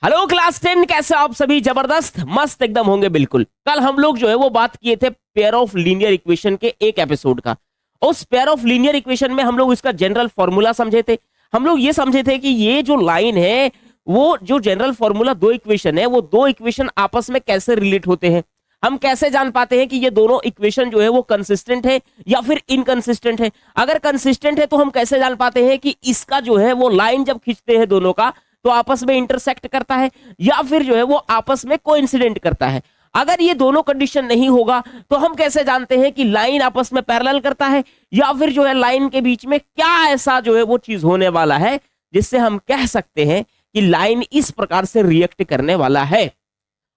Hello class 10, कैसे आप सभी? जबरदस्त मस्त एकदम होंगे बिल्कुल। कल हम लोग जो है वो बात किए थे पेयर ऑफ लीनियर इक्वेशन के एक एपिसोड का। उस पेयर ऑफ लीनियर इक्वेशन में हम लोग इसका जनरल फॉर्मूला समझे थे। हम लोग ये समझे थे कि ये जो लाइन है वो जो जनरल फॉर्मूला दो इक्वेशन है वो दो इक्वेशन आपस में कैसे रिलेट होते हैं। हम कैसे जान पाते हैं कि ये दोनों इक्वेशन जो है वो कंसिस्टेंट है या फिर इनकंसिस्टेंट है। अगर कंसिस्टेंट है तो हम कैसे जान पाते हैं कि इसका जो है वो लाइन जब खींचते हैं दोनों का तो आपस में इंटरसेक्ट करता है या फिर जो है वो आपस में कोइंसिडेंट करता है। अगर ये दोनों कंडीशन नहीं होगा तो हम कैसे जानते हैं कि लाइन आपस में पैरेलल करता है या फिर जो है लाइन के बीच में क्या ऐसा जो है वो चीज होने वाला है जिससे हम कह सकते हैं कि लाइन इस प्रकार से रिएक्ट करने वाला है।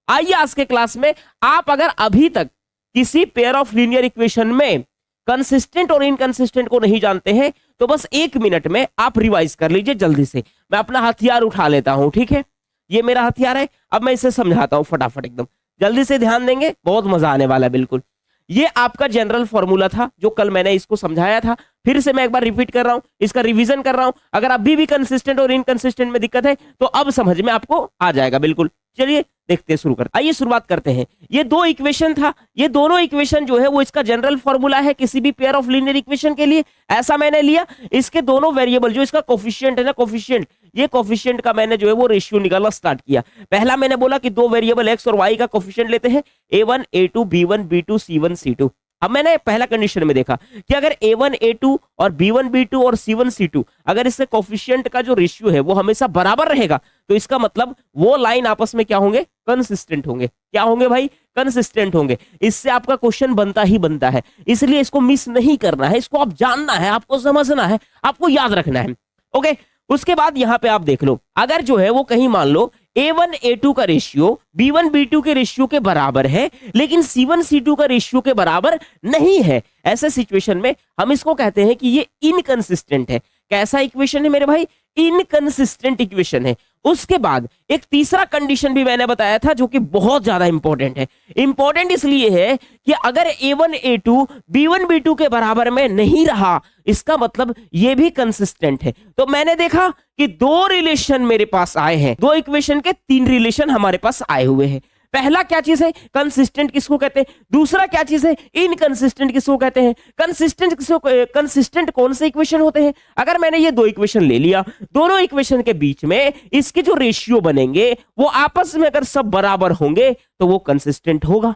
आइए आज के क्लास में आप अगर अभी तक किसी पेयर ऑफ लीनियर इक्वेशन में कंसिस्टेंट और इनकंसिस्टेंट को नहीं जानते हैं तो बस 1 मिनट में आप रिवाइज कर लीजिए जल्दी से। मैं अपना हथियार उठा लेता हूं, ठीक है? ये मेरा हथियार है। अब मैं इसे समझाता हूं फटाफट, एकदम जल्दी से ध्यान देंगे, बहुत मजा आने वाला है बिल्कुल। ये आपका जनरल फॉर्मूला था जो कल मैंने इसको समझाया था। फिर से मैं एक बार रिपीट कर रहा हूं, इसका रिवीजन कर रहा हूं। अगर अभी भी कंसिस्टेंट और इनकंसिस्टेंट में दिक्कत है तो अब समझ में आपको आ जाएगा बिल्कुल। चलिए देखते हैं, शुरू करते आइए शुरुआत करते हैं। ये दो इक्वेशन था, ये दोनों इक्वेशन जो है वो इसका जनरल फॉर्मूला है किसी भी पेयर ऑफ लीनियर इक्वेशन के लिए। ऐसा मैंने लिया, इसके दोनों वेरिएबल जो इसका कोफिशिएंट है ना, कोफिशिएंट, ये कोफिशिएंट का मैंने जो है वो रेशियो निकालना स्टार्ट किया। पहला मैंने बोला कि दो वेरिएबल एक्स और वाई का कोफिशिएंट लेते हैं, a1 a2 b1 b2 c1 c2। अब मैंने पहला कंडीशन में देखा कि अगर a1 a2 और b1 b2 और c1 c2 अगर इससे कोफिशिएंट का जो रेशियो है वो हमेशा बराबर रहेगा तो इसका मतलब वो लाइन आपस में क्या होंगे? कंसिस्टेंट होंगे। क्या होंगे भाई? कंसिस्टेंट होंगे। इससे आपका क्वेश्चन बनता ही बनता है, इसलिए इसको मिस नहीं करना है, इसको आप जानना है, आपको समझना है, आपको याद रखना है। ओके, उसके बाद यहां पे आप देख लो, अगर जो है वो कहीं मान लो a1 a2 का रेशियो b1 b2 के रेशियो के बराबर है लेकिन c1 c2 का रेशियो के बराबर नहीं है, ऐसे सिचुएशन में हम इसको कहते हैं कि ये इनकंसिस्टेंट है। कैसा इक्वेशन है मेरे भाई? इनकंसिस्टेंट इक्वेशन है। उसके बाद एक तीसरा कंडीशन भी मैंने बताया था जो कि बहुत ज्यादा इंपॉर्टेंट है। इंपॉर्टेंट इसलिए है कि अगर a1 a2 b1 b2 के बराबर में नहीं रहा इसका मतलब ये भी कंसिस्टेंट है। तो मैंने देखा कि दो रिलेशन मेरे पास आए हैं, दो इक्वेशन के तीन रिलेशन हमारे पास आए हुए हैं। पहला क्या चीज है? कंसिस्टेंट किसको कहते हैं? दूसरा क्या चीज है? इनकंसिस्टेंट किसको कहते हैं? कंसिस्टेंट कौन से इक्वेशन होते हैं? अगर मैंने ये दो इक्वेशन ले लिया, दोनों इक्वेशन के बीच में इसके जो रेशियो बनेंगे वो आपस में अगर सब बराबर होंगे तो वो कंसिस्टेंट होगा,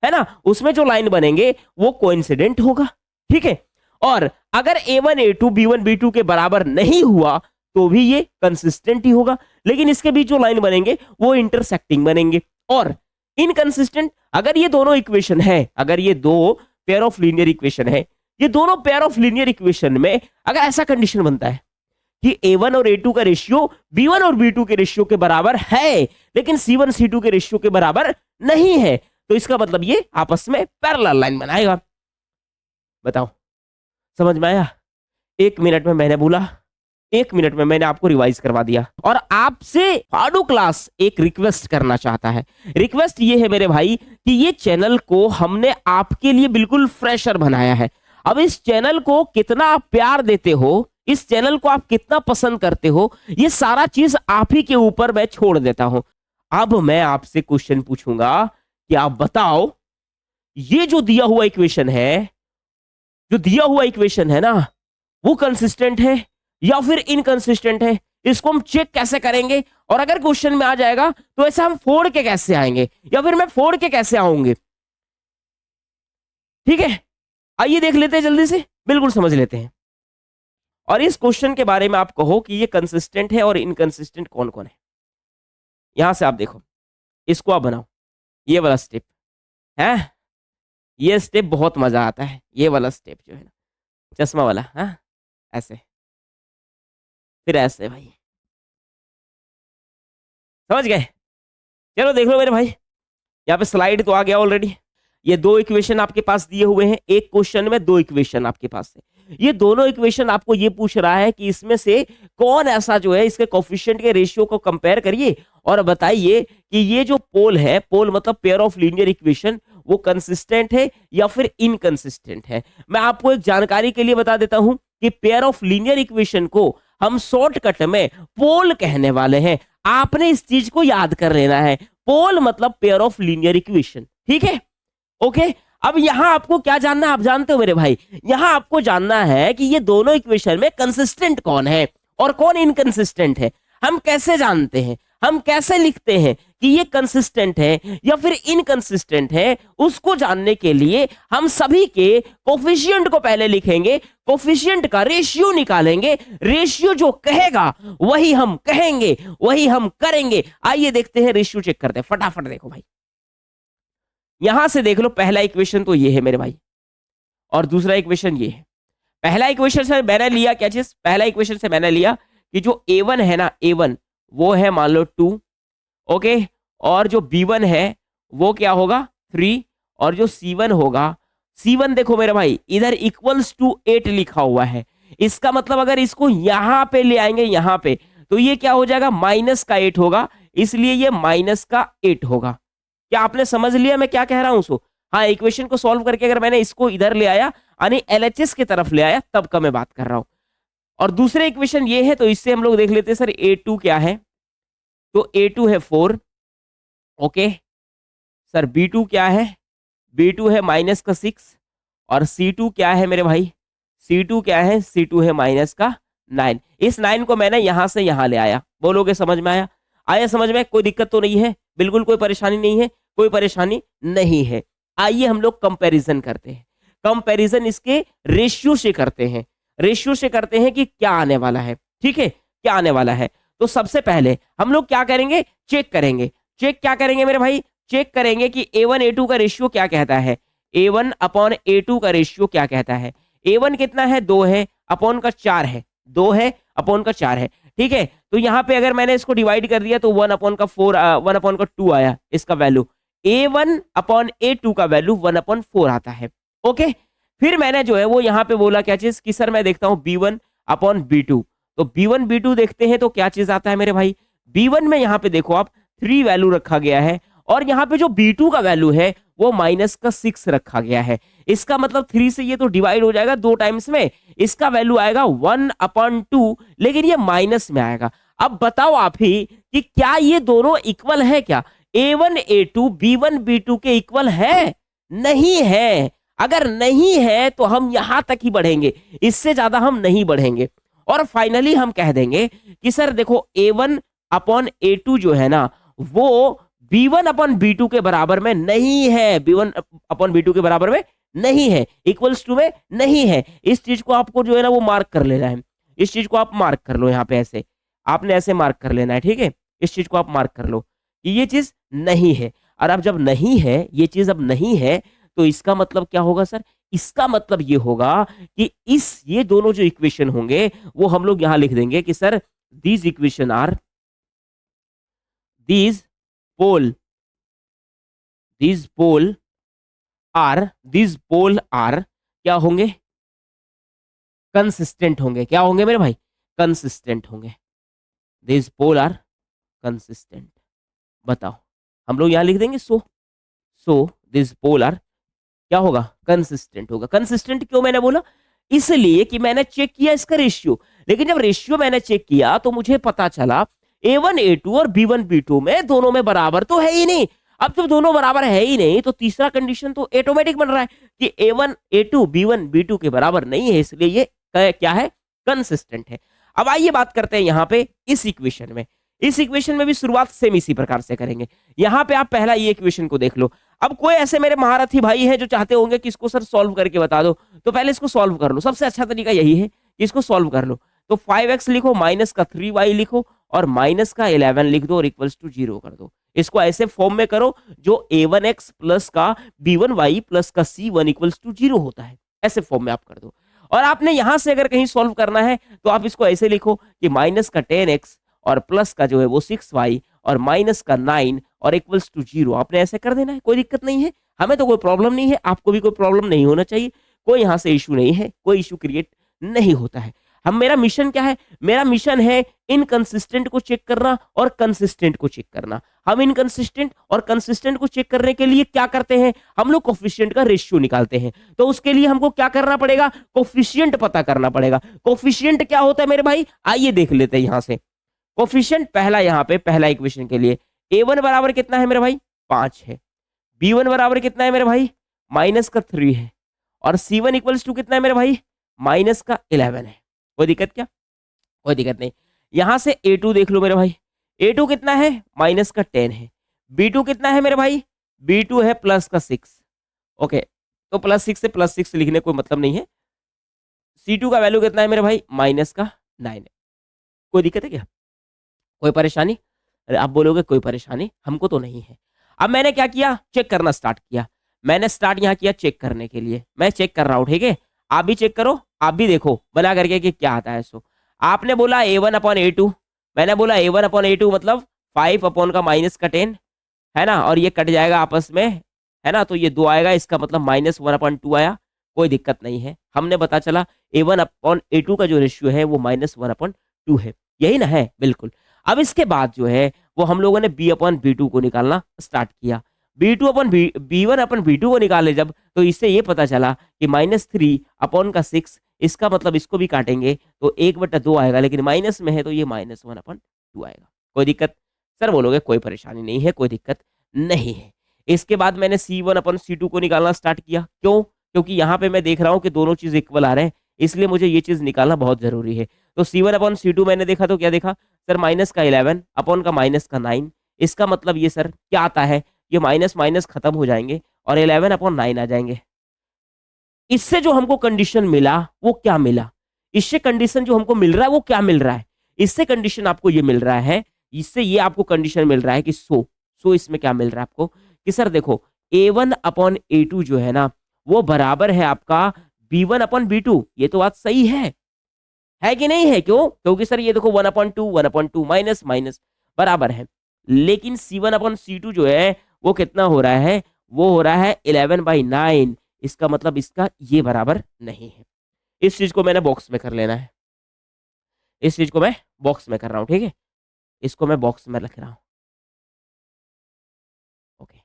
है ना? उसमें जो लाइन बनेंगे वो कोइंसिडेंट होगा, ठीक है? और अगर a1 a2 b1 b2 के बराबर नहीं हुआ तो भी ये कंसिस्टेंट ही होगा, लेकिन इसके बीच जो लाइन बनेंगे वो इंटरसेक्टिंग बनेंगे। और इनकंसिस्टेंट, अगर ये दोनों इक्वेशन है, अगर ये दो पेयर ऑफ लीनियर इक्वेशन है, ये दोनों पेयर ऑफ लीनियर इक्वेशन में अगर ऐसा कंडीशन बनता है कि a1 और a2 का रेशियो b1 और b2 के रेशियो के बराबर है लेकिन c1 c2 के रेशियो के बराबर नहीं है तो इसका मतलब ये आपस में पैरेलल लाइन बनाएगा। बताओ समझ में आया? 1 मिनट में मैंने बोला, 1 मिनट में मैंने आपको रिवाइज करवा दिया। और आपसे फाडू क्लास एक रिक्वेस्ट करना चाहता है। रिक्वेस्ट ये है मेरे भाई कि ये चैनल को हमने आपके लिए बिल्कुल फ्रेशर बनाया है। अब इस चैनल को कितना आप प्यार देते हो, इस चैनल को आप कितना पसंद करते हो, ये सारा चीज आप ही के ऊपर मैं छोड़ देता हूं। अब मैं आपसे क्वेश्चन पूछूंगा कि आप बताओ ये जो दिया हुआ इक्वेशन है, जो दिया हुआ इक्वेशन है ना, वो कंसिस्टेंट है या फिर इनकंसिस्टेंट है? इसको हम चेक कैसे करेंगे? और अगर क्वेश्चन में आ जाएगा तो ऐसे हम फोड़ के कैसे आएंगे या फिर मैं फोड़ के कैसे आऊंगे? ठीक है, आइए देख लेते हैं जल्दी से, बिल्कुल समझ लेते हैं। और इस क्वेश्चन के बारे में आप कहो कि ये कंसिस्टेंट है और इनकंसिस्टेंट कौन कौन है। यहां से आप देखो, इसको आप बनाओ, ये वाला स्टेप है, ये स्टेप बहुत मजा आता है, ये वाला स्टेप जो है ना, चश्मा वाला, हाँ ऐसे, फिर ऐसे भाई, समझ गए? चलो देख लो मेरे भाई, यहाँ पे स्लाइड तो आ गया ऑलरेडी। ये दो इक्वेशन आपके पास दिए हुए हैं, एक क्वेश्चन में दो इक्वेशन आपके पास है। ये दोनों इक्वेशन आपको ये पूछ रहा है कि इसमें से कौन ऐसा जो है इसके कोफिशिएंट के रेशियो को कंपेयर करिए और बताइए कि ये जो पोल है, पोल मतलब पेयर ऑफ लीनियर इक्वेशन, वो कंसिस्टेंट है या फिर इनकंसिस्टेंट है। मैं आपको एक जानकारी के लिए बता देता हूं कि पेयर ऑफ लीनियर इक्वेशन को हम शॉर्टकट में पोल कहने वाले हैं। आपने इस चीज को याद कर लेना है। पोल मतलब पेयर ऑफ लीनियर इक्वेशन, ठीक है, ओके। अब यहां आपको क्या जानना है, आप जानते हो मेरे भाई, यहां आपको जानना है कि ये दोनों इक्वेशन में कंसिस्टेंट कौन है और कौन इनकंसिस्टेंट है। हम कैसे जानते हैं, हम कैसे लिखते हैं कि ये कंसिस्टेंट है या फिर इनकंसिस्टेंट है, उसको जानने के लिए हम सभी के कोफिशिएंट को पहले लिखेंगे, कोफिशिएंट का रेशियो निकालेंगे, रेशियो जो कहेगा वही हम कहेंगे, वही हम करेंगे। आइए देखते हैं, रेशियो चेक करते हैं फटाफट। देखो भाई, यहां से देख लो, पहला इक्वेशन तो ये है मेरे भाई और दूसरा इक्वेशन ये है। पहला इक्वेशन से मैंने लिया क्या चीज, पहला इक्वेशन से मैंने लिया कि जो A1 है ना, A1 वो है मान लो 2, ओके, और जो B1 है वो क्या होगा 3, और जो C1 होगा, C1 देखो मेरे भाई इधर इक्वल्स टू 8 लिखा हुआ है। इसका मतलब अगर इसको यहां पे ले आएंगे यहां पे, तो ये क्या हो जाएगा, माइनस का 8 होगा, इसलिए ये माइनस का 8 होगा। क्या आपने समझ लिया मैं क्या कह रहा हूं? सो हाँ, इक्वेशन को सॉल्व करके अगर मैंने इसको इधर ले आया यानी LHS की तरफ ले आया, तब का मैं बात कर रहा हूं। और दूसरे इक्वेशन ये है, तो इससे हम लोग देख लेते हैं सर A2 क्या है। तो A2 है 4, ओके सर। B2 क्या है, B2 है माइनस का 6, और C2 क्या है मेरे भाई, C2 क्या है, C2 है माइनस का 9। इस 9 को मैंने यहां से यहां ले आया। बोलोगे समझ में आया? आया समझ में? कोई दिक्कत तो नहीं है? बिल्कुल कोई परेशानी नहीं है, कोई परेशानी नहीं है। आइए हम लोग कंपैरिजन करते हैं। कंपैरिजन इसके रेशियो से करते हैं, रेशियो से करते हैं कि क्या आने वाला है, ठीक है, क्या आने वाला है। तो सबसे पहले हम लोग क्या करेंगे, चेक करेंगे। चेक क्या करेंगे मेरे भाई, चेक करेंगे कि A1 A2 का रेशियो क्या कहता है, A1 अपॉन A2 का रेशियो क्या कहता है। A1 कितना है, 2 है, अपॉन का 4 है, 2 है अपॉन का 4 है, ठीक है। तो यहाँ पे अगर मैंने इसको डिवाइड कर दिया तो 1 अपॉन का 4, 1 अपॉन का 2 आया इसका वैल्यू। A1 अपॉन A2 का वैल्यू 1 अपॉन 4 आता है, ओके। फिर मैंने जो है वो यहाँ पे बोला क्या चीज कि सर मैं देखता हूँ B1 अपॉन B2। तो B1 B2 देखते हैं तो क्या चीज आता है मेरे भाई, B1 में यहाँ पे देखो आप 3 वैल्यू रखा गया है, और यहाँ पे जो B2 का वैल्यू है वो माइनस का 6 रखा गया है। इसका मतलब 3 से ये तो डिवाइड हो जाएगा 2 टाइम्स में, इसका वैल्यू आएगा 1 अपॉन 2, लेकिन ये माइनस में आएगा। अब बताओ आप ही कि क्या ये दोनों इक्वल है क्या, A1 A2 B1 B2 के इक्वल है? नहीं है। अगर नहीं है तो हम यहां तक ही बढ़ेंगे, इससे ज्यादा हम नहीं बढ़ेंगे। और फाइनली हम कह देंगे कि सर देखो A1 अपॉन A2 जो है ना वो B1 अपॉन B2 के बराबर में नहीं है, B1 अपॉन B2 के बराबर में नहीं है, इक्वल्स टू में नहीं है। इस चीज को आपको जो है ना वो मार्क कर लेना है, इस चीज को आप मार्क कर लो यहाँ पे, ऐसे आपने ऐसे मार्क कर लेना है, ठीक है। इस चीज को आप मार्क कर लो कि ये चीज नहीं है। और अब जब नहीं है, ये चीज अब नहीं है, तो इसका मतलब क्या होगा सर, इसका मतलब ये होगा कि ये दोनों जो इक्वेशन होंगे वो हम लोग यहां लिख देंगे कि sir these equation are, these pole are क्या होंगे, कंसिस्टेंट होंगे। क्या होंगे मेरे भाई, कंसिस्टेंट होंगे। These pole are consistent. बताओ, हम लोग यहां लिख देंगे सो दिस पोल आर क्या होगा, कंसिस्टेंट होगा। कंसिस्टेंट क्यों मैंने बोला, इसलिए कि मैंने चेक किया इसका रेशियो, लेकिन जब रेशियो मैंने चेक किया तो मुझे पता चला A1 A2 और B1 B2 में दोनों में बराबर तो है ही नहीं। अब जब दोनों बराबर है ही नहीं तो तीसरा कंडीशन तो ऑटोमेटिक बन रहा है कि A1 A2 B1 B2 के बराबर नहीं है, इसलिए ये क्या है, कंसिस्टेंट है। अब आइए बात करते हैं यहाँ पे इस इक्वेशन में। इस इक्वेशन में भी शुरुआत सेम इसी प्रकार से करेंगे। यहाँ पे आप पहला ये इक्वेशन को देख लो। अब कोई ऐसे मेरे महारथी भाई हैं जो चाहते होंगे कि इसको सर सॉल्व करके बता दो, तो पहले इसको सॉल्व कर लो। सबसे अच्छा तरीका यही है कि इसको सॉल्व कर लो। तो 5x लिखो, माइनस का 3y लिखो और माइनस का 11 लिख दो और इक्वल्स टू 0 कर दो। इसको ऐसे फॉर्म में करो जो a1x प्लस का b1y प्लस का c1 इक्वल्स टू 0 होता है, ऐसे फॉर्म में आप कर दो। और आपने यहां से अगर कहीं सॉल्व करना है तो आप इसको ऐसे लिखो कि माइनस का 10x और प्लस का जो है वो 6y और माइनस का 9 और इक्वल्स टू 0। आपने ऐसे कर देना है, कोई दिक्कत नहीं है, हमें तो कोई प्रॉब्लम नहीं है, आपको भी कोई प्रॉब्लम नहीं होना चाहिए, कोई यहाँ से इशू नहीं है, कोई इशू क्रिएट नहीं होता है। हम मेरा मिशन क्या है, मेरा मिशन है इनकंसिस्टेंट को चेक करना और कंसिस्टेंट को चेक करना। हम इनकंसिस्टेंट और कंसिस्टेंट को चेक करने के लिए क्या करते हैं, हम लोग कोफिशिएंट का रेशियो निकालते हैं। तो उसके लिए हमको क्या करना पड़ेगा, कोफिशिएंट पता करना पड़ेगा। कोफिशिएंट क्या होता है मेरे भाई, आइए देख लेते हैं यहां से। कोफिशिएंट पहला यहाँ पे पहला इक्वेशन के लिए a1 बराबर कितना है मेरे भाई 5 है, b1 बराबर कितना है मेरे भाई -3 है, और c1 इक्वल्स टू कितना है मेरे भाई -11 है। कोई दिक्कत क्या? कोई दिक्कत नहीं। यहां से a2 देख लो मेरे भाई, a2 कितना है -10 है, b2 कितना है मेरे भाई b2 है +6। ओके, तो +6 से +6 लिखने कोई मतलब नहीं है। c2 का वैल्यू कितना है मेरे भाई -9 है। कोई दिक्कत है क्या? कोई परेशानी? अरे आप बोलोगे कोई परेशानी, हमको तो नहीं है। अब मैंने क्या किया, चेक करना स्टार्ट किया। मैंने स्टार्ट यहाँ किया चेक करने के लिए, मैं चेक कर रहा हूँ, ठीक है। आप भी चेक करो, आप भी देखो बना करके कि क्या आता है। सो आपने बोला a1/a2, मैंने बोला a1/a2 मतलब 5 अपॉन का -10 है ना, और ये कट जाएगा आपस में, है ना, तो ये 2 आएगा, इसका मतलब -1/2 आया। कोई दिक्कत नहीं है, हमने पता चला a1/a2 का जो रेशियो है वो -1/2 है, यही ना है, बिल्कुल। अब इसके बाद जो है वो हम लोगों ने b/b2 को निकालना स्टार्ट किया। b1/b2 को निकाले जब, तो इससे ये पता चला कि -3 अपॉन का 6, इसका मतलब इसको भी काटेंगे तो 1/2 आएगा, लेकिन माइनस में है तो ये -1/2 आएगा। कोई दिक्कत? सर बोलोगे कोई परेशानी नहीं है, कोई दिक्कत नहीं है। इसके बाद मैंने c1/c2 को निकालना स्टार्ट किया। क्यों? क्योंकि यहाँ पे मैं देख रहा हूँ कि दोनों चीज इक्वल आ रहे हैं, इसलिए मुझे ये चीज निकालना बहुत जरूरी है। तो c1/c2 मैंने देखा तो क्या देखा सर, -11 अपॉन का -9। इसका मतलब ये सर क्या आता है, ये माइनस माइनस खत्म हो जाएंगे और 11/9 आ जाएंगे। इससे जो हमको कंडीशन मिला वो क्या मिला, इससे कंडीशन जो हमको मिल रहा है वो क्या मिल रहा है, इससे कंडीशन आपको ये मिल रहा है, इससे ये आपको कंडीशन मिल रहा है कि सो इसमें क्या मिल रहा है आपको कि सर देखो a1/a2 जो है ना वो बराबर है आपका b1/b2। ये तो बात सही है कि नहीं है? क्यों? क्योंकि सर ये देखो 1/2 1/2 माइनस माइनस बराबर है। लेकिन c1/c2 जो है वो कितना हो रहा है, वो हो रहा है 11/9। इसका मतलब इसका ये बराबर नहीं है। इस चीज को मैंने बॉक्स में कर लेना है, इस चीज को मैं बॉक्स में कर रहा हूं, ठीक है, इसको मैं बॉक्स में रख रहा हूं। ओके,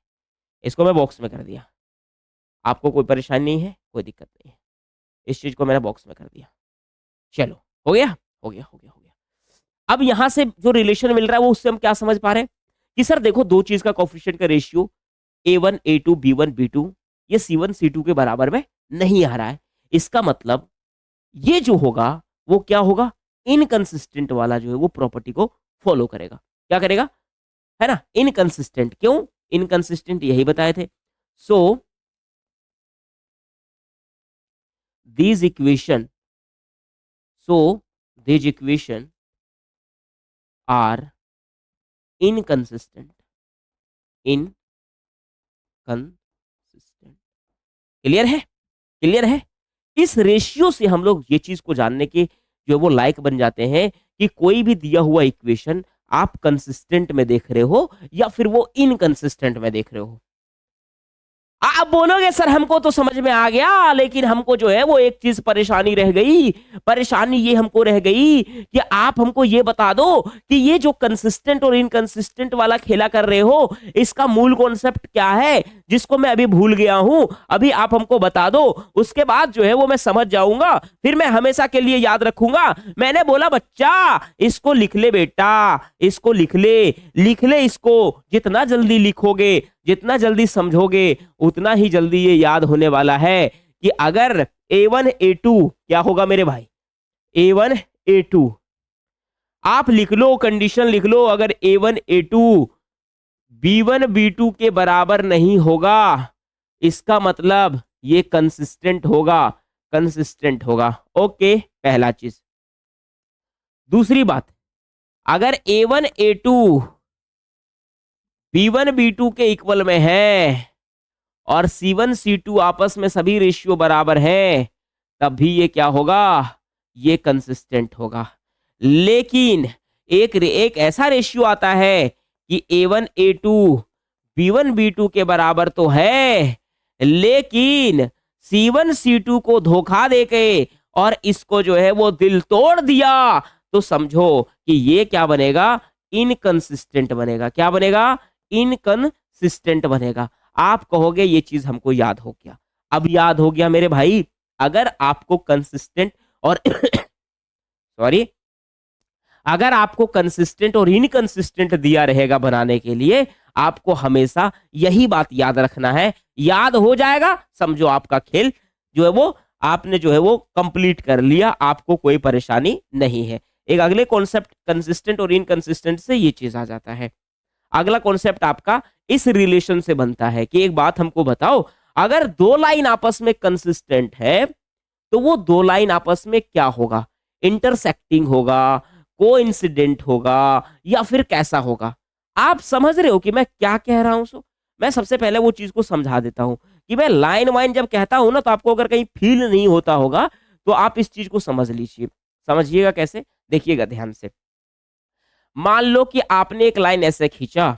इसको मैं बॉक्स में कर दिया। आपको कोई परेशानी नहीं है, कोई दिक्कत नहीं है, इस चीज को मैंने बॉक्स में कर दिया। चलो, हो गया हो गया हो गया हो गया। अब यहां से जो रिलेशन मिल रहा है वो उससे हम क्या समझ पा रहे हैं कि सर देखो दो चीज का कोफिशिएंट का ratio a1 a2 b1 b2 ये c1 c2 के बराबर में नहीं आ रहा है। इसका मतलब ये जो होगा वो क्या होगा, इनकंसिस्टेंट वाला जो है वो प्रॉपर्टी को फॉलो करेगा। क्या करेगा, है ना, इनकंसिस्टेंट। क्यों इनकंसिस्टेंट, यही बताए थे। सो these equation so these equation are inconsistent clear है, क्लियर है। इस रेशियो से हम लोग ये चीज को जानने के जो वो लायक बन जाते हैं कि कोई भी दिया हुआ इक्वेशन आप कंसिस्टेंट में देख रहे हो या फिर वो इनकंसिस्टेंट में देख रहे हो। आप बोलोगे सर हमको तो समझ में आ गया, लेकिन हमको जो है वो एक चीज परेशानी रह गई। परेशानी ये हमको रह गई कि आप हमको ये बता दो कि ये जो कंसिस्टेंट और इनकंसिस्टेंट वाला खेला कर रहे हो इसका मूल कॉन्सेप्ट क्या है, जिसको मैं अभी भूल गया हूं। अभी आप हमको बता दो, उसके बाद जो है वो मैं समझ जाऊंगा, फिर मैं हमेशा के लिए याद रखूंगा। मैंने बोला बच्चा इसको लिख ले बेटा, इसको लिख ले इसको। जितना जल्दी लिखोगे, जितना जल्दी समझोगे, उतना ही जल्दी ये याद होने वाला है कि अगर a1 a2 क्या होगा मेरे भाई, a1 a2 आप लिख लो, कंडीशन लिख लो, अगर a1 a2 b1 b2 के बराबर नहीं होगा इसका मतलब ये कंसिस्टेंट होगा, कंसिस्टेंट होगा। ओके, पहला चीज। दूसरी बात, अगर a1 a2 b1 b2 के इक्वल में है और c1 c2 आपस में सभी रेशियो बराबर हैं, तब भी ये क्या होगा, ये कंसिस्टेंट होगा। लेकिन एक ऐसा रेशियो आता है कि a1 a2 b1 b2 के बराबर तो है, लेकिन c1 c2 को धोखा देके और इसको जो है वो दिल तोड़ दिया, तो समझो कि ये क्या बनेगा, इनकंसिस्टेंट बनेगा। क्या बनेगा, इनकंसिस्टेंट बनेगा। आप कहोगे ये चीज हमको याद हो गया। अब याद हो गया मेरे भाई। अगर आपको कंसिस्टेंट और सॉरी अगर आपको कंसिस्टेंट और इनकंसिस्टेंट दिया रहेगा बनाने के लिए, आपको हमेशा यही बात याद रखना है। याद हो जाएगा, समझो आपका खेल जो है वो आपने जो है वो कंप्लीट कर लिया, आपको कोई परेशानी नहीं है। एक अगले कॉन्सेप्ट कंसिस्टेंट और इनकंसिस्टेंट से ये चीज आ जाता है। अगला कॉन्सेप्ट आपका इस रिलेशन से बनता है कि एक बात हमको बताओ, अगर दो लाइन आपस में कंसिस्टेंट है तो वो दो लाइन आपस में क्या होगा? इंटरसेक्टिंग होगा, कोइंसिडेंट होगा, या फिर कैसा होगा? आप समझ रहे हो कि मैं क्या कह रहा हूं? सो मैं सबसे पहले वो चीज को समझा देता हूं कि मैं लाइन वाइन जब कहता हूं ना, तो आपको अगर कहीं फील नहीं होता होगा तो आप इस चीज को समझ लीजिए। समझिएगा कैसे, देखिएगा ध्यान से। मान लो कि आपने एक लाइन ऐसे खींचा,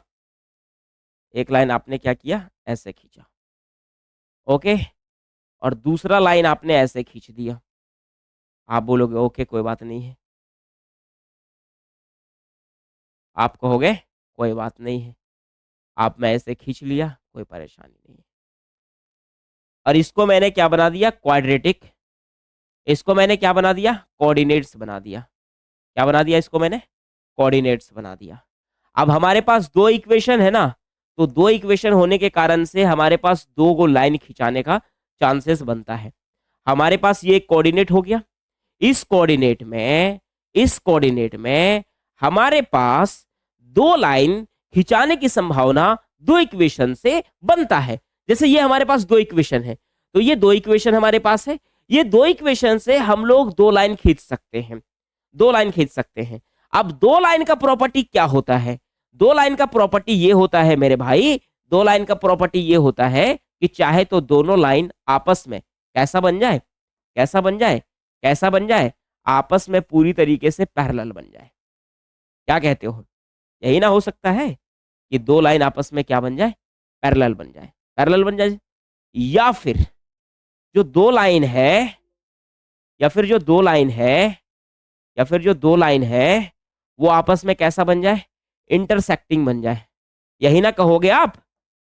एक लाइन आपने क्या किया, ऐसे खींचा, ओके, और दूसरा लाइन आपने ऐसे खींच दिया। आप बोलोगे ओके कोई बात नहीं है, आप कहोगे कोई बात नहीं है, आप मैं ऐसे खींच लिया, कोई परेशानी नहीं है। और इसको मैंने क्या बना दिया, क्वाड्रेटिक। इसको मैंने क्या बना दिया, कोऑर्डिनेट्स बना दिया। क्या बना दिया इसको मैंने, कोऑर्डिनेट्स बना दिया। अब हमारे पास दो इक्वेशन है ना, तो दो इक्वेशन होने के कारण से हमारे पास दो गो लाइन खिंचाने का चांसेस बनता है। हमारे पास ये एक कोऑर्डिनेट हो गया, इस कोऑर्डिनेट में हमारे पास दो लाइन खिंचाने की संभावना दो इक्वेशन से बनता है। जैसे ये हमारे पास दो इक्वेशन है, तो ये दो इक्वेशन हमारे पास है, ये दो इक्वेशन से हम लोग दो लाइन खींच सकते हैं, दो लाइन खींच सकते हैं। अब दो लाइन का प्रॉपर्टी क्या होता है, दो लाइन का प्रॉपर्टी ये होता है मेरे भाई, दो लाइन का प्रॉपर्टी ये होता है कि चाहे तो दोनों लाइन आपस में कैसा बन जाए, कैसा बन जाए, कैसा बन जाए, आपस में पूरी तरीके से पैरेलल बन जाए। क्या कहते हो, यही ना हो सकता है कि दो लाइन आपस में क्या बन जाए, पैरेलल बन जाए, पैरेलल बन जाए। या फिर जो दो लाइन है, या फिर जो दो लाइन है, या फिर जो दो लाइन है वो आपस में कैसा बन जाए, इंटरसेक्टिंग बन जाए। यही ना कहोगे आप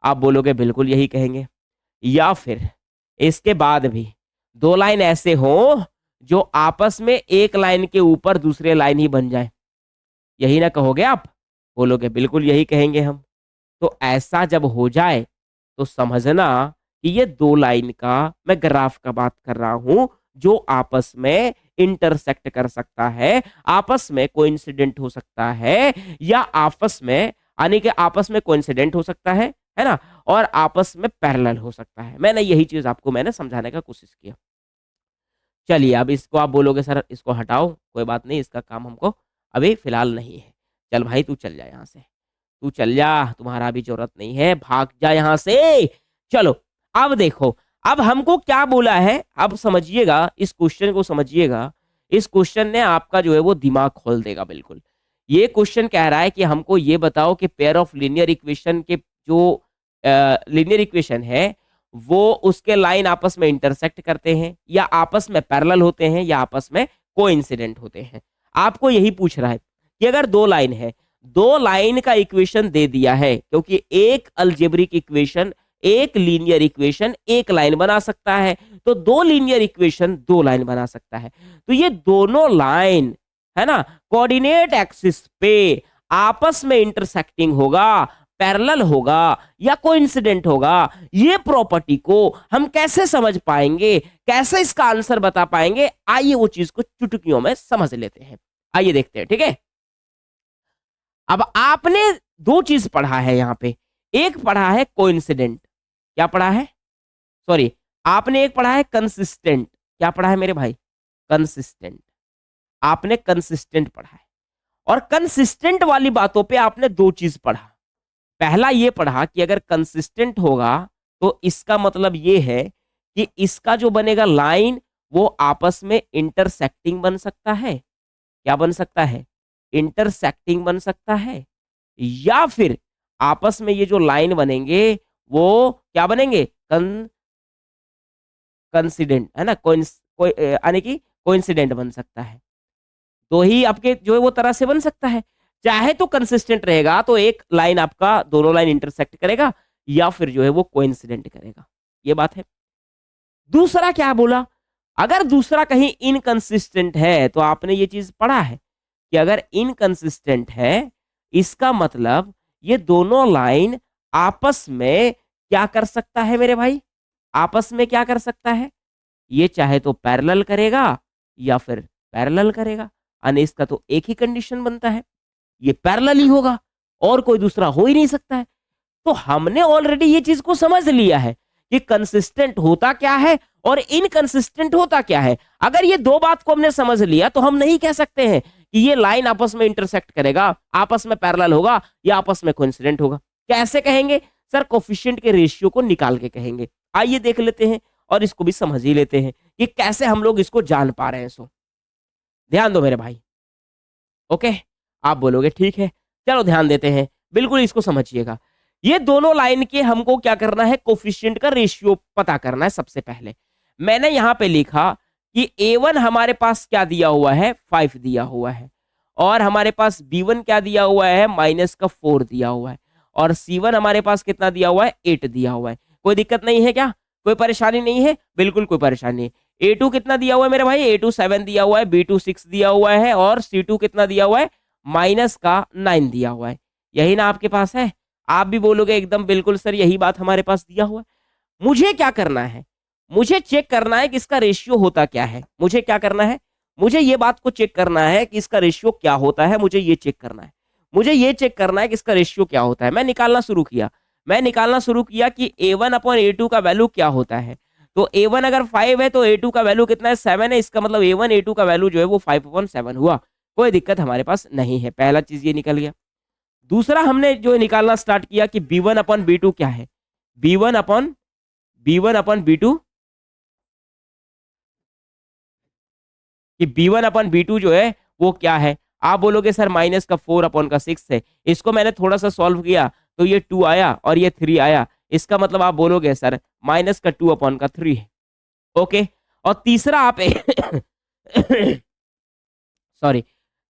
बोलोगे बिल्कुल यही कहेंगे। या फिर इसके बाद भी दो लाइन ऐसे हो जो आपस में एक लाइन के ऊपर दूसरे लाइन ही बन जाए। यही ना कहोगे आप, बोलोगे बिल्कुल यही कहेंगे हम। तो ऐसा जब हो जाए तो समझना कि ये दो लाइन का मैं ग्राफ का बात कर रहा हूं, जो आपस में इंटरसेक्ट कर सकता है, आपस में कोइंसिडेंट हो सकता है, या आपस में यानी कि आपस में कोइंसिडेंट हो सकता है ना, और आपस में पैरेलल हो सकता है। मैंने यही चीज आपको मैंने समझाने का कोशिश किया। चलिए अब इसको आप बोलोगे सर इसको हटाओ, कोई बात नहीं, इसका काम हमको अभी फिलहाल नहीं है। चल भाई तू चल जा यहाँ से, तू चल जा, तुम्हारा भी जरूरत नहीं है, भाग जा यहाँ से। चलो अब देखो, अब हमको क्या बोला है, अब समझिएगा इस क्वेश्चन को, समझिएगा इस क्वेश्चन ने आपका जो है वो दिमाग खोल देगा बिल्कुल। ये क्वेश्चन कह रहा है कि हमको ये बताओ कि पेयर ऑफ लीनियर इक्वेशन के जो लीनियर इक्वेशन है वो उसके लाइन आपस में इंटरसेक्ट करते हैं, या आपस में पैरेलल होते हैं, या आपस में कोइंसिडेंट होते हैं। आपको यही पूछ रहा है कि अगर दो लाइन है, दो लाइन का इक्वेशन दे दिया है, क्योंकि एक अलजेब्रिक इक्वेशन, एक लीनियर इक्वेशन एक लाइन बना सकता है, तो दो लीनियर इक्वेशन दो लाइन बना सकता है। तो ये दोनों लाइन है ना, कोऑर्डिनेट एक्सिस पे आपस में इंटरसेक्टिंग होगा, पैरेलल होगा, या कोइंसिडेंट होगा। ये प्रॉपर्टी को हम कैसे समझ पाएंगे, कैसे इसका आंसर बता पाएंगे, आइए वो चीज को चुटकियों में समझ लेते हैं। आइए देखते हैं, ठीक है। अब आपने दो चीज पढ़ा है यहां पे, एक पढ़ा है कोइंसिडेंट, क्या पढ़ा है, सॉरी आपने एक पढ़ा है कंसिस्टेंट। क्या पढ़ा है मेरे भाई, कंसिस्टेंट। आपने कंसिस्टेंट पढ़ा है, और कंसिस्टेंट वाली बातों पे आपने दो चीज पढ़ा। पहला ये पढ़ा कि अगर कंसिस्टेंट होगा तो इसका मतलब ये है कि इसका जो बनेगा लाइन वो आपस में इंटरसेक्टिंग बन सकता है। क्या बन सकता है, इंटरसेक्टिंग बन सकता है, या फिर आपस में ये जो लाइन बनेंगे वो क्या बनेंगे, कंसिडेंट है ना, यानी कि कोइंसिडेंट बन सकता है। तो ही आपके जो है वो तरह से बन सकता है। चाहे तो कंसिस्टेंट रहेगा तो एक लाइन आपका दोनों लाइन इंटरसेक्ट करेगा, या फिर जो है वो कोइंसिडेंट करेगा, ये बात है। दूसरा क्या बोला, अगर दूसरा कहीं इनकंसिस्टेंट है, तो आपने ये चीज पढ़ा है कि अगर इनकंसिस्टेंट है, इसका मतलब ये दोनों लाइन आपस में क्या कर सकता है मेरे भाई? आपस में क्या कर सकता है? ये चाहे तो पैरेलल करेगा या फिर पैरेलल करेगा। यानी इसका तो एक ही कंडीशन बनता है, ये पैरेलल ही होगा और कोई दूसरा हो ही नहीं सकता है। तो हमने ऑलरेडी ये चीज को समझ लिया है कि कंसिस्टेंट होता क्या है और इनकंसिस्टेंट होता क्या है। अगर ये दो बात को हमने समझ लिया तो हम नहीं कह सकते हैं कि ये लाइन आपस में इंटरसेक्ट करेगा, आपस में पैरेलल होगा या आपस में कोइंसिडेंट होगा। कैसे कहेंगे सर? कोफिशिएंट के रेशियो को निकाल के कहेंगे। आइए देख लेते हैं और इसको भी समझ ही लेते हैं कि कैसे हम लोग इसको जान पा रहे हैं। सो ध्यान दो मेरे भाई। ओके, आप बोलोगे ठीक है, चलो ध्यान देते हैं, बिल्कुल इसको समझिएगा। ये दोनों लाइन के हमको क्या करना है? कोफिशिएंट का रेशियो पता करना है। सबसे पहले मैंने यहां पे लिखा कि A1 हमारे पास क्या दिया हुआ है? 5 दिया हुआ है, और हमारे पास B1 क्या दिया हुआ है? -4 दिया हुआ है, और C1 हमारे पास कितना दिया हुआ है? 8 दिया हुआ है। कोई दिक्कत नहीं है क्या? कोई परेशानी नहीं है? बिल्कुल कोई परेशानी नहीं। A2 कितना दिया हुआ है मेरे भाई? A2 7 दिया हुआ है, B2 6 दिया हुआ है, और C2 कितना दिया हुआ है? -9 दिया हुआ है। यही ना आपके पास है? आप भी बोलोगे एकदम बिल्कुल सर यही बात हमारे पास दिया हुआ है। मुझे क्या करना है? मुझे चेक करना है कि इसका रेशियो होता क्या है। मुझे क्या करना है? मुझे ये बात को चेक करना है कि इसका रेशियो क्या होता है। मुझे ये चेक करना है। मुझे ये चेक करना है कि इसका रेशियो क्या होता है। मैं निकालना शुरू किया कि A1 अपॉन A2 का वैल्यू क्या होता है। तो A1 अगर 5 है तो A2 का वैल्यू कितना है? 7 है। इसका मतलब A1 A2 का वैल्यू जो है वो 5/7 हुआ। कोई दिक्कत हमारे पास नहीं है। पहला चीज ये निकल गया। दूसरा हमने जो निकालना स्टार्ट किया कि B1 अपॉन B2 क्या है। B1 अपॉन B2 कि B1 अपॉन B2 जो है वो क्या है। आप बोलोगे सर -4/6 है। इसको मैंने थोड़ा सा सॉल्व किया तो ये 2 आया और ये 3 आया। इसका मतलब आप बोलोगे सर -2/3 है। ओके, और तीसरा आप सॉरी,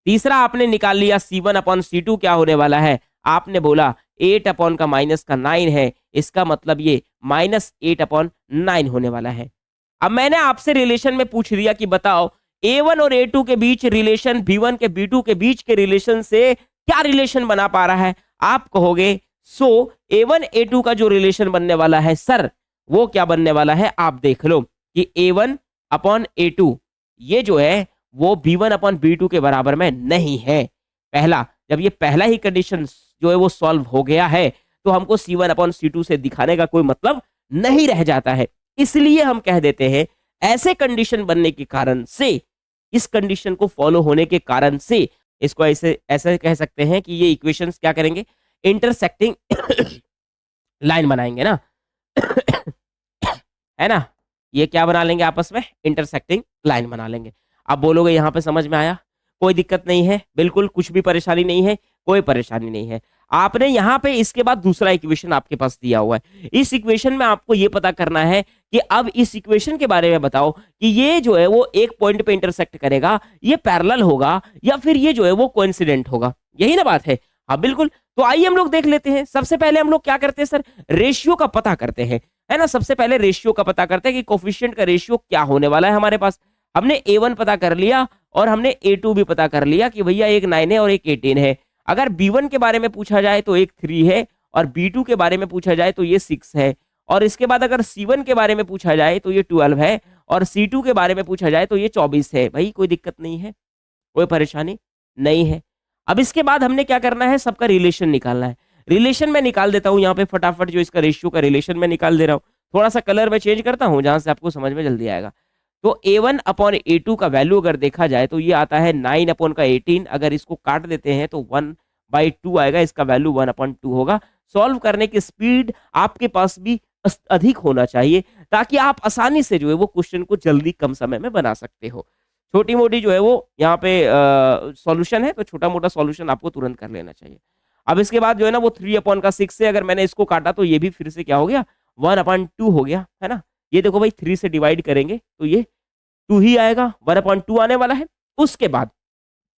तीसरा आपने निकाल लिया C1 अपॉन C2 क्या होने वाला है। आपने बोला 8 अपॉन का -9 है। इसका मतलब ये -8/9 होने वाला है। अब मैंने आपसे रिलेशन में पूछ दिया कि बताओ A1 और A2 के बीच रिलेशन B1 के B2 के बीच के रिलेशन से क्या रिलेशन बना पा रहा है। आप कहोगे सो A1 A2 का जो रिलेशन बनने वाला है सर वो क्या बनने वाला है। आप देख लो कि A1 अपॉन A2 ये जो है वो B1 अपॉन B2 के बराबर में नहीं है। पहला, जब ये पहला ही कंडीशन जो है वो सॉल्व हो गया है तो हमको C1 अपॉन C2 से दिखाने का कोई मतलब नहीं रह जाता है। इसलिए हम कह देते हैं ऐसे कंडीशन बनने के कारण से, इस कंडीशन को फॉलो होने के कारण से इसको ऐसे कह सकते हैं कि ये इक्वेशंस क्या करेंगे? इंटरसेक्टिंग लाइन बनाएंगे ना है ना। ये क्या बना लेंगे आपस में? इंटरसेक्टिंग लाइन बना लेंगे। आप बोलोगे यहां पे समझ में आया? कोई दिक्कत नहीं है, बिल्कुल कुछ भी परेशानी नहीं है, कोई परेशानी नहीं है। आपने यहाँ पे इसके बाद दूसरा इक्वेशन आपके पास दिया हुआ है। इस इक्वेशन में आपको ये पता करना है कि अब इस इक्वेशन के बारे में बताओ कि ये जो है वो एक पॉइंट पे इंटरसेक्ट करेगा, ये पैरेलल होगा या फिर ये जो है वो कोइंसिडेंट होगा। यही ना बात है? हाँ बिल्कुल। तो आइए हम लोग देख लेते हैं। सबसे पहले हम लोग क्या करते हैं सर? रेशियो का पता करते हैं, है ना। सबसे पहले रेशियो का पता करते हैं कि कोफिशिएंट का रेशियो क्या होने वाला है हमारे पास। हमने A1 पता कर लिया और हमने A2 भी पता कर लिया कि भैया एक 9 है और एक 18 है। अगर B1 के बारे में पूछा जाए तो एक 3 है, और B2 के बारे में पूछा जाए तो ये 6 है, और इसके बाद अगर C1 के बारे में पूछा जाए तो ये 12 है, और C2 के बारे में पूछा जाए तो ये 24 है। भाई कोई दिक्कत नहीं है, कोई परेशानी नहीं है। अब इसके बाद हमने क्या करना है? सबका रिलेशन निकालना है। रिलेशन में निकाल देता हूं यहाँ पे फटाफट, जो इसका रेशियो का रिलेशन में निकाल दे रहा हूँ। थोड़ा सा कलर में चेंज करता हूँ जहां से आपको समझ में जल्दी आएगा। तो A1 अपॉन A2 का वैल्यू अगर देखा जाए तो ये आता है 9 अपॉन का 18। अगर इसको काट देते हैं तो 1/2 आएगा, इसका वैल्यू 1/2 होगा। सॉल्व करने की स्पीड आपके पास भी अधिक होना चाहिए ताकि आप आसानी से जो है वो क्वेश्चन को जल्दी कम समय में बना सकते हो। छोटी मोटी जो है वो यहाँ पे सॉल्यूशन है, तो छोटा मोटा सॉल्यूशन आपको तुरंत कर लेना चाहिए। अब इसके बाद जो है ना वो 3 अपॉन का 6 से अगर मैंने इसको काटा तो ये भी फिर से क्या हो गया? 1/2 हो गया, है ना। ये देखो भाई 3 से डिवाइड करेंगे तो ये 2 ही आएगा, 1/2 आने वाला है। उसके बाद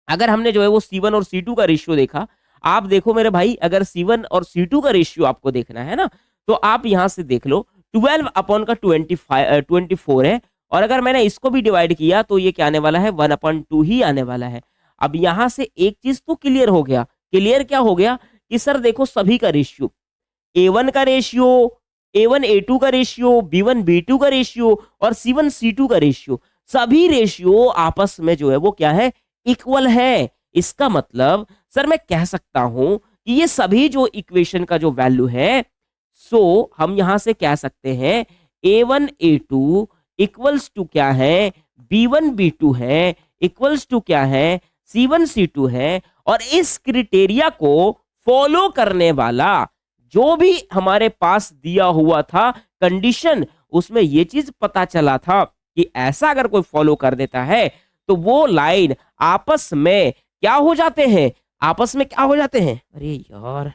अगर हमने जो है वो C1 और C2 का रेशियो देखा, आप देखो मेरे भाई अगर C1 और C2 का रेशियो आपको देखना है ना, तो आप यहां से देख लो 12 अपॉन का 24 है, और अगर मैंने इसको भी डिवाइड किया तो ये क्या आने वाला है? 1/2 ही आने वाला है। अब यहां से एक चीज तो क्लियर हो गया। क्लियर क्या हो गया कि सर देखो सभी का रेशियो, A1 का रेशियो, A1 A2 का रेशियो, B1 B2 का रेशियो और C1 C2 का रेशियो, सभी रेशियो आपस में जो है वो क्या है, इक्वल है। इसका मतलब सर मैं कह सकता हूं कि ये सभी जो इक्वेशन का जो वैल्यू है, सो हम यहां से कह सकते हैं A1 A2 इक्वल्स टू क्या है, B1 B2 है, इक्वल्स टू क्या है, C1 C2 है। और इस क्रिटेरिया को फॉलो करने वाला जो भी हमारे पास दिया हुआ था कंडीशन, उसमें ये चीज पता चला था कि ऐसा अगर कोई फॉलो कर देता है तो वो लाइन आपस में क्या हो जाते हैं, आपस में क्या हो जाते हैं, अरे यार